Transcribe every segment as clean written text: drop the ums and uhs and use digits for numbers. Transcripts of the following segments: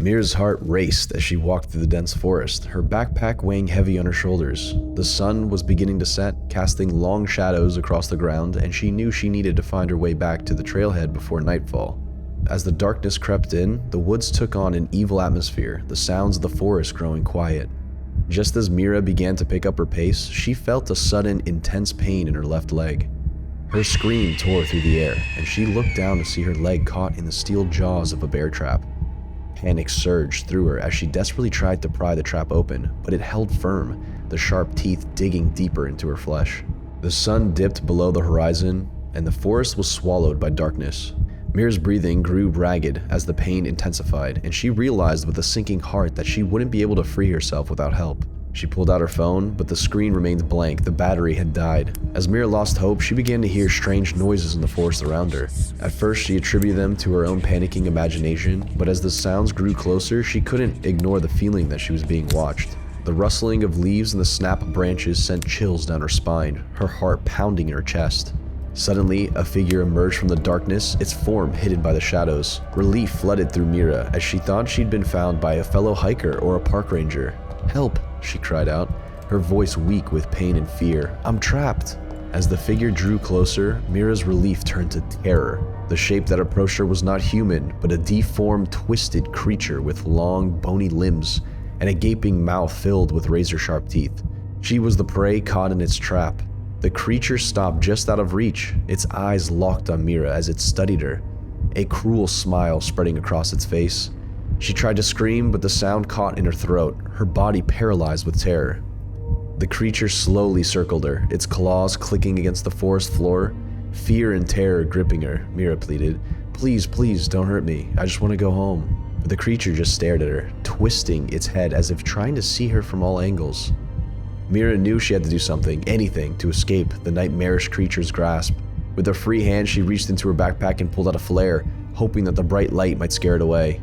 Mira's heart raced as she walked through the dense forest, her backpack weighing heavy on her shoulders. The sun was beginning to set, casting long shadows across the ground, and she knew she needed to find her way back to the trailhead before nightfall. As the darkness crept in, the woods took on an evil atmosphere, the sounds of the forest growing quiet. Just as Mira began to pick up her pace, she felt a sudden, intense pain in her left leg. Her scream tore through the air, and she looked down to see her leg caught in the steel jaws of a bear trap. Panic surged through her as she desperately tried to pry the trap open, but it held firm, the sharp teeth digging deeper into her flesh. The sun dipped below the horizon, and the forest was swallowed by darkness. Mira's breathing grew ragged as the pain intensified, and she realized with a sinking heart that she wouldn't be able to free herself without help. She pulled out her phone, but the screen remained blank. The battery had died. As Mira lost hope, she began to hear strange noises in the forest around her. At first, she attributed them to her own panicking imagination, but as the sounds grew closer, she couldn't ignore the feeling that she was being watched. The rustling of leaves and the snap of branches sent chills down her spine, her heart pounding in her chest. Suddenly, a figure emerged from the darkness, its form hidden by the shadows. Relief flooded through Mira as she thought she'd been found by a fellow hiker or a park ranger. "Help!" she cried out, her voice weak with pain and fear. "I'm trapped!" As the figure drew closer, Mira's relief turned to terror. The shape that approached her was not human, but a deformed, twisted creature with long, bony limbs and a gaping mouth filled with razor-sharp teeth. She was the prey caught in its trap. The creature stopped just out of reach, its eyes locked on Mira as it studied her, a cruel smile spreading across its face. She tried to scream, but the sound caught in her throat, her body paralyzed with terror. The creature slowly circled her, its claws clicking against the forest floor. Fear and terror gripping her, Mira pleaded, "Please, please, don't hurt me. I just want to go home." But the creature just stared at her, twisting its head as if trying to see her from all angles. Mira knew she had to do something, anything, to escape the nightmarish creature's grasp. With her free hand, she reached into her backpack and pulled out a flare, hoping that the bright light might scare it away.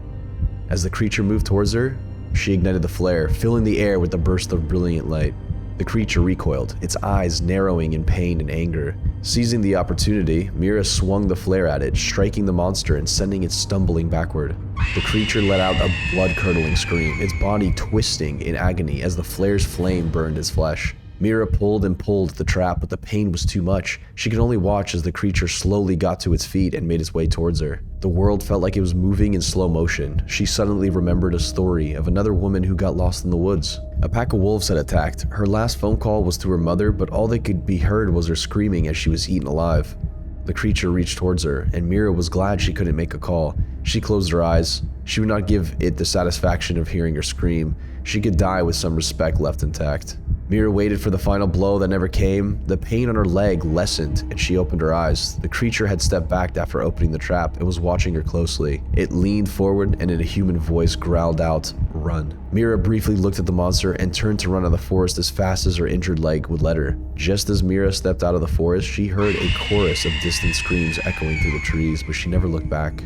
As the creature moved towards her, she ignited the flare, filling the air with a burst of brilliant light. The creature recoiled, its eyes narrowing in pain and anger. Seizing the opportunity, Mira swung the flare at it, striking the monster and sending it stumbling backward. The creature let out a blood-curdling scream, its body twisting in agony as the flare's flame burned its flesh. Mira pulled and pulled at the trap, but the pain was too much. She could only watch as the creature slowly got to its feet and made its way towards her. The world felt like it was moving in slow motion. She suddenly remembered a story of another woman who got lost in the woods. A pack of wolves had attacked. Her last phone call was to her mother, but all that could be heard was her screaming as she was eaten alive. The creature reached towards her, and Mira was glad she couldn't make a call. She closed her eyes. She would not give it the satisfaction of hearing her scream. She could die with some respect left intact. Mira waited for the final blow that never came. The pain on her leg lessened, and she opened her eyes. The creature had stepped back after opening the trap and was watching her closely. It leaned forward and in a human voice growled out, "Run." Mira briefly looked at the monster and turned to run out of the forest as fast as her injured leg would let her. Just as Mira stepped out of the forest, she heard a chorus of distant screams echoing through the trees, but she never looked back.